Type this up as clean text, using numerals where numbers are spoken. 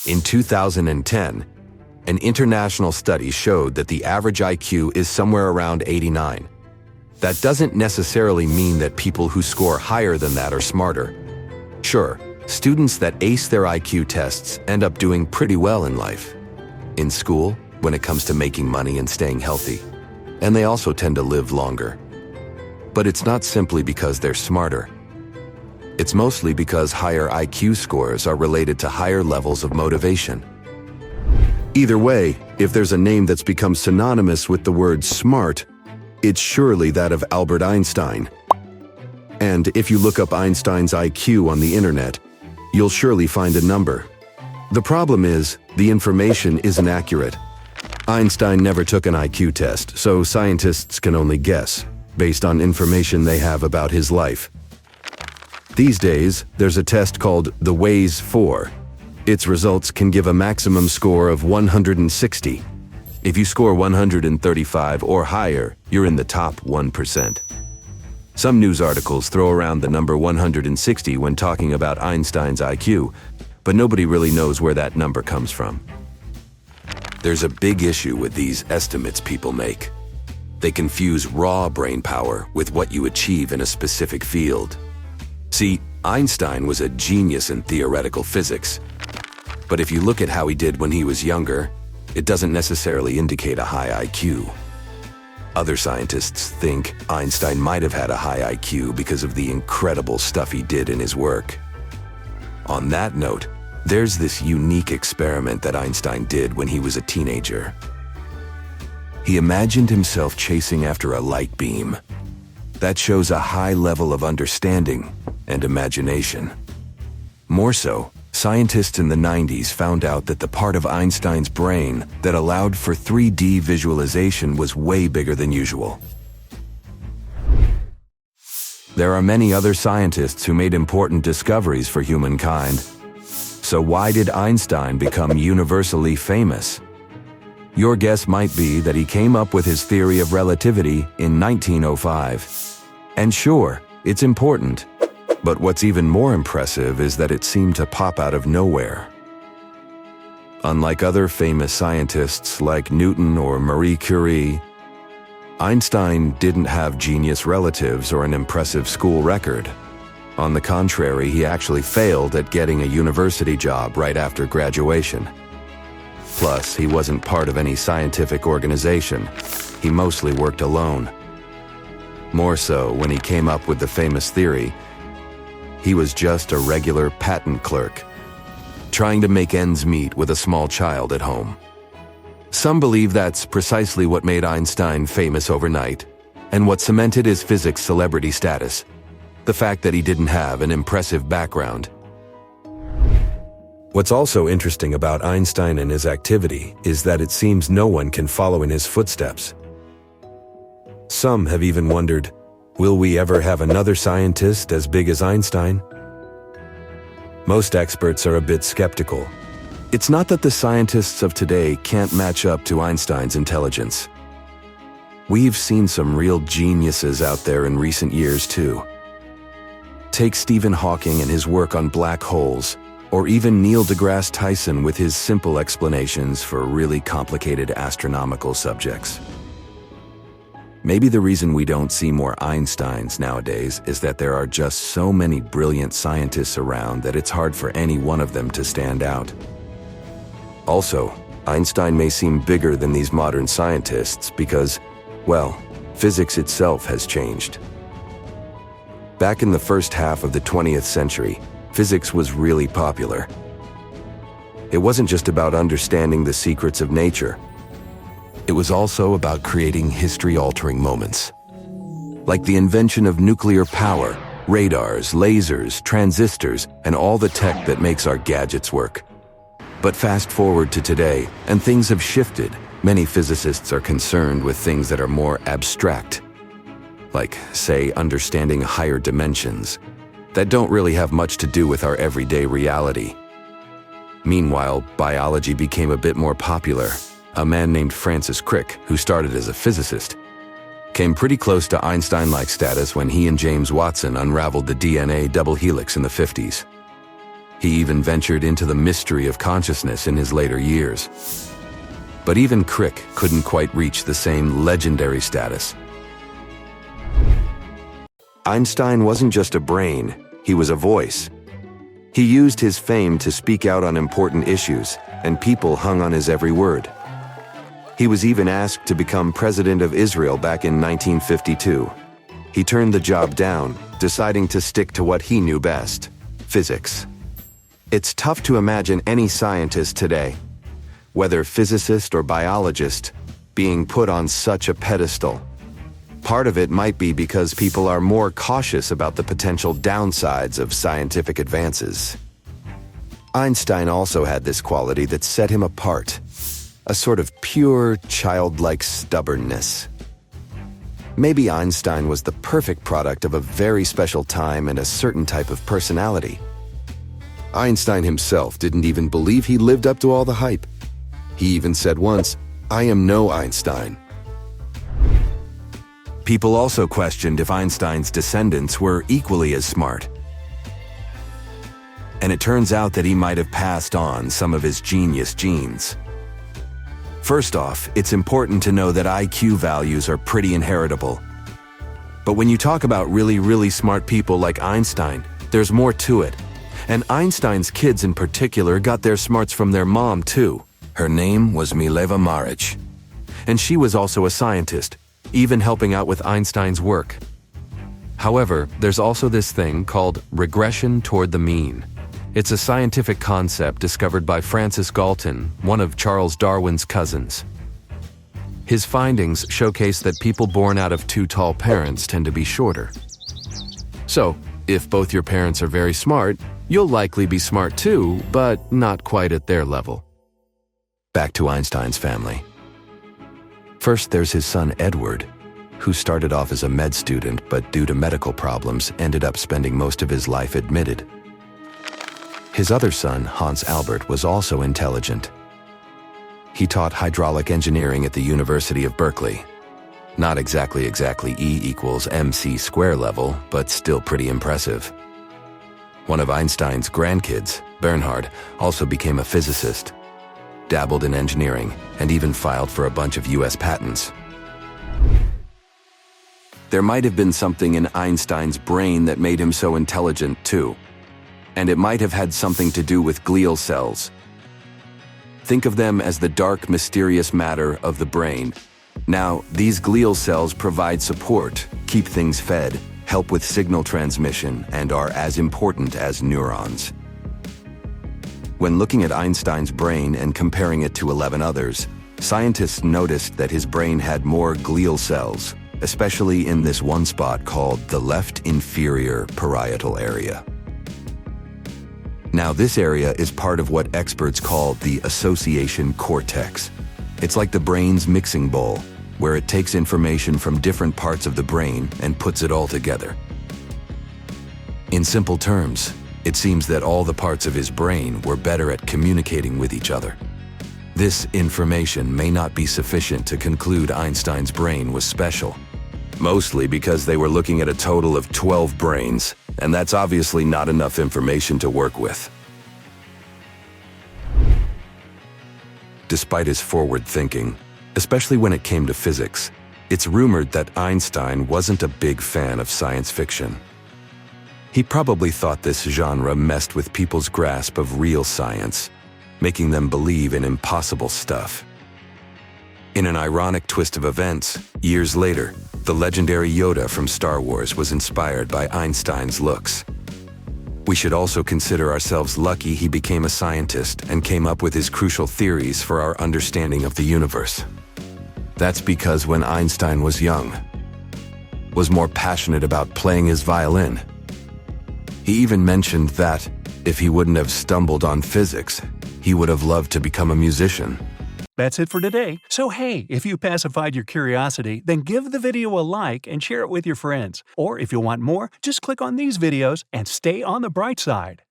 In 2010, an international study showed that the average IQ is somewhere around 89. That doesn't necessarily mean that people who score higher than that are smarter. Sure, students that ace their IQ tests end up doing pretty well in life. In school, when it comes to making money and staying healthy. And they also tend to live longer. But it's not simply because they're smarter. It's mostly because higher IQ scores are related to higher levels of motivation. Either way, if there's a name that's become synonymous with the word smart, it's surely that of Albert Einstein. And if you look up Einstein's IQ on the internet, you'll surely find a number. The problem is, the information isn't accurate. Einstein never took an IQ test, so scientists can only guess, based on information they have about his life. These days, there's a test called the Ways 4. Its results can give a maximum score of 160. If you score 135 or higher, you're in the top 1%. Some news articles throw around the number 160 when talking about Einstein's IQ, but nobody really knows where that number comes from. There's a big issue with these estimates people make. They confuse raw brain power with what you achieve in a specific field. See, Einstein was a genius in theoretical physics. But if you look at how he did when he was younger, it doesn't necessarily indicate a high IQ. Other scientists think Einstein might have had a high IQ because of the incredible stuff he did in his work. On that note, there's this unique experiment that Einstein did when he was a teenager. He imagined himself chasing after a light beam. That shows a high level of understanding and imagination. More so, scientists in the 90s found out that the part of Einstein's brain that allowed for 3D visualization was way bigger than usual. There are many other scientists who made important discoveries for humankind. So why did Einstein become universally famous? Your guess might be that he came up with his theory of relativity in 1905. And sure, it's important. But what's even more impressive is that it seemed to pop out of nowhere. Unlike other famous scientists like Newton or Marie Curie, Einstein didn't have genius relatives or an impressive school record. On the contrary, he actually failed at getting a university job right after graduation. Plus, he wasn't part of any scientific organization. He mostly worked alone. More so, when he came up with the famous theory, he was just a regular patent clerk, trying to make ends meet with a small child at home. Some believe that's precisely what made Einstein famous overnight, and what cemented his physics celebrity status, the fact that he didn't have an impressive background. What's also interesting about Einstein and his activity is that it seems no one can follow in his footsteps. Some have even wondered, will we ever have another scientist as big as Einstein? Most experts are a bit skeptical. It's not that the scientists of today can't match up to Einstein's intelligence. We've seen some real geniuses out there in recent years too. Take Stephen Hawking and his work on black holes, or even Neil deGrasse Tyson with his simple explanations for really complicated astronomical subjects. Maybe the reason we don't see more Einsteins nowadays is that there are just so many brilliant scientists around that it's hard for any one of them to stand out. Also, Einstein may seem bigger than these modern scientists because, well, physics itself has changed. Back in the first half of the 20th century, physics was really popular. It wasn't just about understanding the secrets of nature. It was also about creating history-altering moments. Like the invention of nuclear power, radars, lasers, transistors, and all the tech that makes our gadgets work. But fast forward to today, and things have shifted. Many physicists are concerned with things that are more abstract. Like, say, understanding higher dimensions, that don't really have much to do with our everyday reality. Meanwhile, biology became a bit more popular. A man named Francis Crick, who started as a physicist, came pretty close to Einstein-like status when he and James Watson unraveled the DNA double helix in the 50s. He even ventured into the mystery of consciousness in his later years. But even Crick couldn't quite reach the same legendary status. Einstein wasn't just a brain, he was a voice. He used his fame to speak out on important issues, and people hung on his every word. He was even asked to become president of Israel back in 1952. He turned the job down, deciding to stick to what he knew best: physics. It's tough to imagine any scientist today, whether physicist or biologist, being put on such a pedestal. Part of it might be because people are more cautious about the potential downsides of scientific advances. Einstein also had this quality that set him apart, a sort of pure, childlike stubbornness. Maybe Einstein was the perfect product of a very special time and a certain type of personality. Einstein himself didn't even believe he lived up to all the hype. He even said once, "I am no Einstein." People also questioned if Einstein's descendants were equally as smart. And it turns out that he might have passed on some of his genius genes. First off, it's important to know that IQ values are pretty inheritable. But when you talk about really smart people like Einstein, there's more to it. And Einstein's kids in particular got their smarts from their mom too. Her name was Mileva Maric. And she was also a scientist, even helping out with Einstein's work. However, there's also this thing called regression toward the mean. It's a scientific concept discovered by Francis Galton, one of Charles Darwin's cousins. His findings showcase that people born out of two tall parents tend to be shorter. So, if both your parents are very smart, you'll likely be smart too, but not quite at their level. Back to Einstein's family. First, there's his son Edward, who started off as a med student but due to medical problems ended up spending most of his life admitted. His other son, Hans Albert, was also intelligent. He taught hydraulic engineering at the University of Berkeley. Not exactly E=mc² level, but still pretty impressive. One of Einstein's grandkids, Bernhard, also became a physicist, dabbled in engineering, and even filed for a bunch of US patents. There might have been something in Einstein's brain that made him so intelligent too. And it might have had something to do with glial cells. Think of them as the dark, mysterious matter of the brain. Now, these glial cells provide support, keep things fed, help with signal transmission, and are as important as neurons. When looking at Einstein's brain and comparing it to 11 others, scientists noticed that his brain had more glial cells, especially in this one spot called the left inferior parietal area. Now, this area is part of what experts call the association cortex. It's like the brain's mixing bowl, where it takes information from different parts of the brain and puts it all together. In simple terms, it seems that all the parts of his brain were better at communicating with each other. This information may not be sufficient to conclude Einstein's brain was special, mostly because they were looking at a total of 12 brains, and that's obviously not enough information to work with. Despite his forward thinking, especially when it came to physics, it's rumored that Einstein wasn't a big fan of science fiction. He probably thought this genre messed with people's grasp of real science, making them believe in impossible stuff. In an ironic twist of events, years later, the legendary Yoda from Star Wars was inspired by Einstein's looks. We should also consider ourselves lucky he became a scientist and came up with his crucial theories for our understanding of the universe. That's because when Einstein was young, was more passionate about playing his violin. He even mentioned that, if he wouldn't have stumbled on physics, he would have loved to become a musician. That's it for today. So hey, if you pacified your curiosity, then give the video a like and share it with your friends. Or if you want more, just click on these videos and stay on the bright side.